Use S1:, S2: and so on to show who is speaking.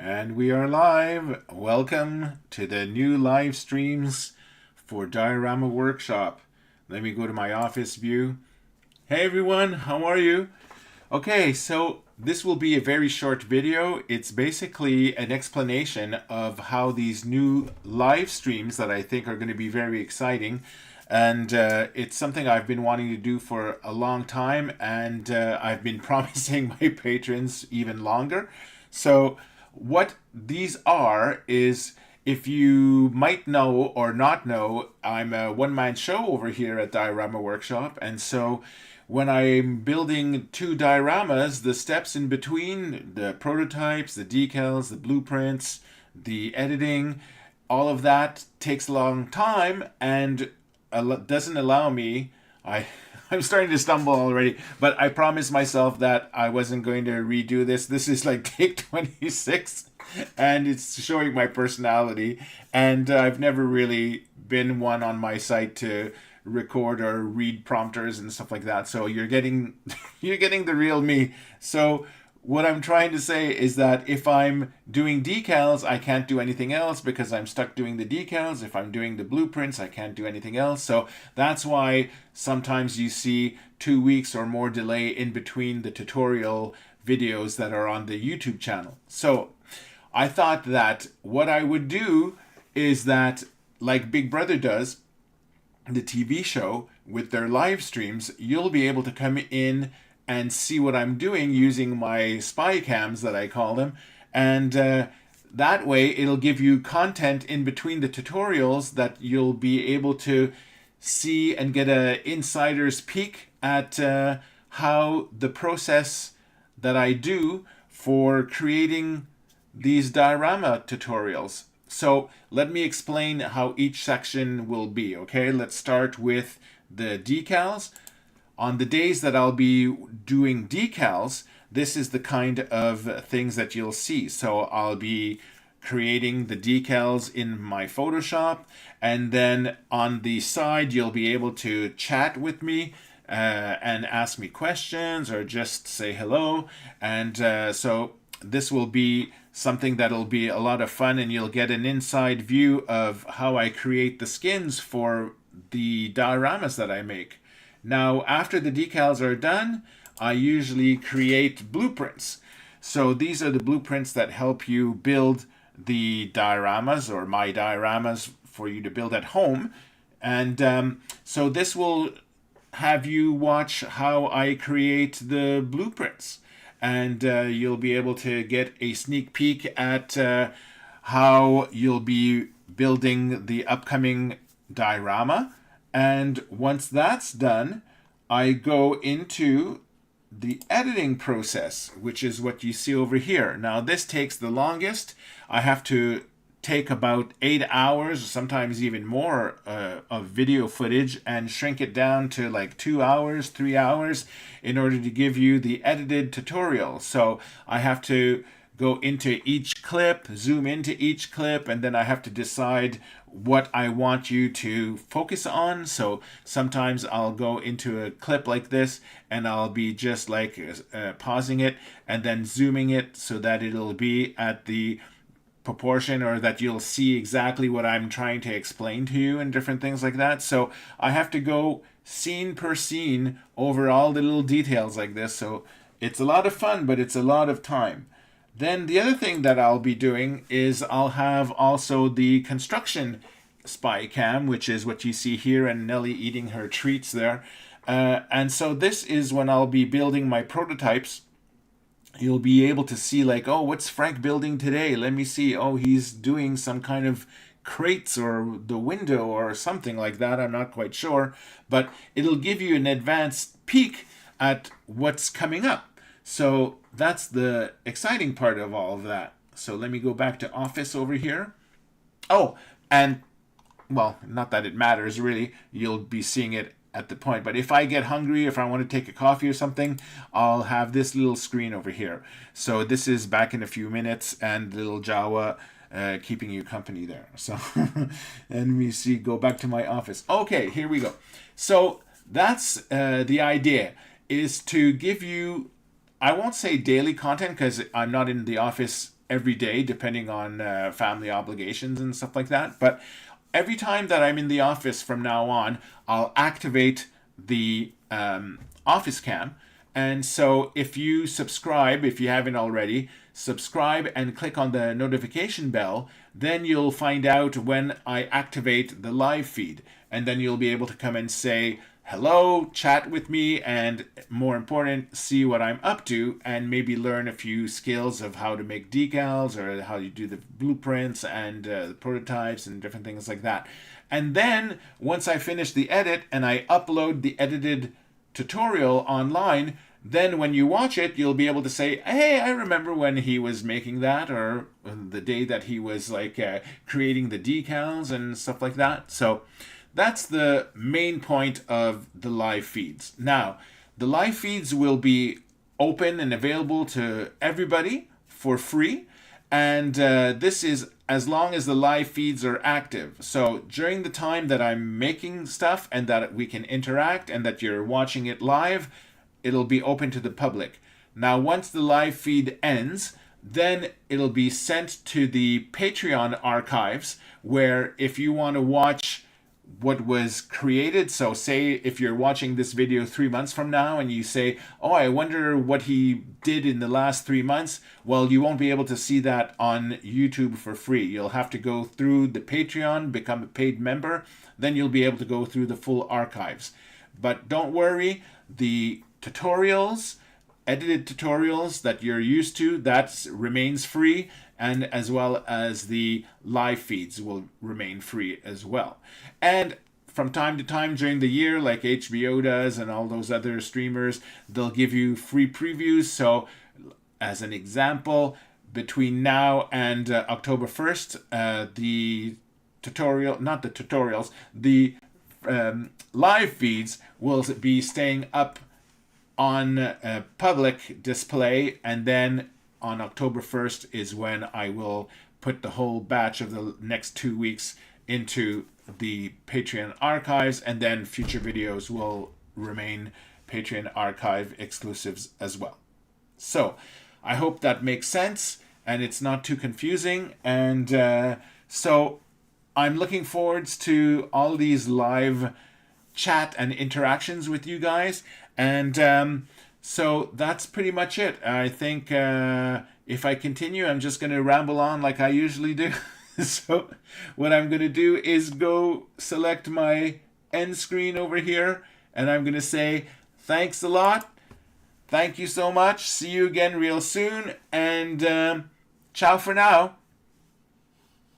S1: And we are live. Welcome to the new live streams for Diorama Workshop. Let me go to my office view. Hey everyone, how are you? Okay, so this will be a very short video. It's basically an explanation of how these new live streams that I think are going to be very exciting. And it's something I've been wanting to do for a long time, and I've been promising my patrons even longer. So what these are is, if you might know or not know, I'm a one-man show over here at Diorama Workshop, and so when I'm building two dioramas, the steps in between, the prototypes, the decals, the blueprints, the editing, all of that takes a long time and doesn't allow me. I'm starting to stumble already, but I promised myself that I wasn't going to redo this. This is like take 26, and it's showing my personality. And I've never really been one on my site to record or read prompters and stuff like that. So you're getting you're getting the real me. So what I'm trying to say is that if I'm doing decals, I can't do anything else because I'm stuck doing the decals. If I'm doing the blueprints, I can't do anything else. So that's why sometimes you see 2 weeks or more delay in between the tutorial videos that are on the YouTube channel. So I thought that what I would do is that, like Big Brother does, the TV show, with their live streams, you'll be able to come in and see what I'm doing using my spy cams that I call them, and that way it'll give you content in between the tutorials that you'll be able to see and get an insider's peek at how the process that I do for creating these diorama tutorials. So let me explain how each section will be, okay? Let's start with the decals. On the days that I'll be doing decals, this is the kind of things that you'll see. So I'll be creating the decals in my Photoshop, and then on the side you'll be able to chat with me and ask me questions or just say hello. And so this will be something that'll be a lot of fun, and you'll get an inside view of how I create the skins for the dioramas that I make. Now, after the decals are done, I usually create blueprints. So these are the blueprints that help you build the dioramas, or my dioramas, for you to build at home. And so this will have you watch how I create the blueprints. And you'll be able to get a sneak peek at how you'll be building the upcoming diorama. And once that's done, I go into the editing process, which is what you see over here. Now, this takes the longest. I have to take about 8 hours, sometimes even more, of video footage and shrink it down to like 2 hours, 3 hours in order to give you the edited tutorial. So I have to go into each clip, zoom into each clip, and then I have to decide what I want you to focus on. So sometimes I'll go into a clip like this and I'll be just like pausing it and then zooming it so that it'll be at the proportion, or that you'll see exactly what I'm trying to explain to you and different things like that. So I have to go scene per scene over all the little details like this. So it's a lot of fun, but it's a lot of time. Then the other thing that I'll be doing is I'll have also the construction spy cam, which is what you see here, and Nelly eating her treats there. And so this is when I'll be building my prototypes. You'll be able to see like, oh, what's Frank building today? Let me see. Oh, he's doing some kind of crates or the window or something like that. I'm not quite sure. But it'll give you an advanced peek at what's coming up. So that's the exciting part of all of that. So let me go back to Office over here. Oh, and, well, not that it matters really. You'll be seeing it at the point. But if I get hungry, if I want to take a coffee or something, I'll have this little screen over here. So this is back in a few minutes, and little Jawa keeping you company there. So and we see, go back to my office. Okay, here we go. So that's the idea, is to give you, I won't say daily content because I'm not in the office every day, depending on family obligations and stuff like that. But every time that I'm in the office from now on, I'll activate the office cam. And so if you subscribe, if you haven't already, subscribe and click on the notification bell, then you'll find out when I activate the live feed. And then you'll be able to come and say hello, chat with me, and more important, see what I'm up to, and maybe learn a few skills of how to make decals or how you do the blueprints and prototypes and different things like that. And then once I finish the edit and I upload the edited tutorial online, then when you watch it, you'll be able to say, hey, I remember when he was making that, or the day that he was like creating the decals and stuff like that. So that's the main point of the live feeds. Now, the live feeds will be open and available to everybody for free. And this is as long as the live feeds are active. So during the time that I'm making stuff and that we can interact and that you're watching it live, it'll be open to the public. Now, once the live feed ends, then it'll be sent to the Patreon archives, where if you want to watch what was created, so say if you're watching this video 3 months from now and you say, oh, I wonder what he did in the last 3 months, well, you won't be able to see that on YouTube for free. You'll have to go through the Patreon, become a paid member, then you'll be able to go through the full archives. But don't worry, the tutorials, edited tutorials that you're used to, that remains free, and as well as the live feeds will remain free as well. And from time to time during the year, like HBO does and all those other streamers, they'll give you free previews. So as an example, between now and October 1st, the live feeds will be staying up on public display, and then on October 1st is when I will put the whole batch of the next 2 weeks into the Patreon archives, and then future videos will remain Patreon archive exclusives as well. So I hope that makes sense and it's not too confusing. And so I'm looking forward to all these live chat and interactions with you guys. And so that's pretty much it. I think if I continue, I'm just going to ramble on like I usually do. So what I'm going to do is go select my end screen over here, and I'm going to say thanks a lot. Thank you so much. See you again real soon, and ciao for now.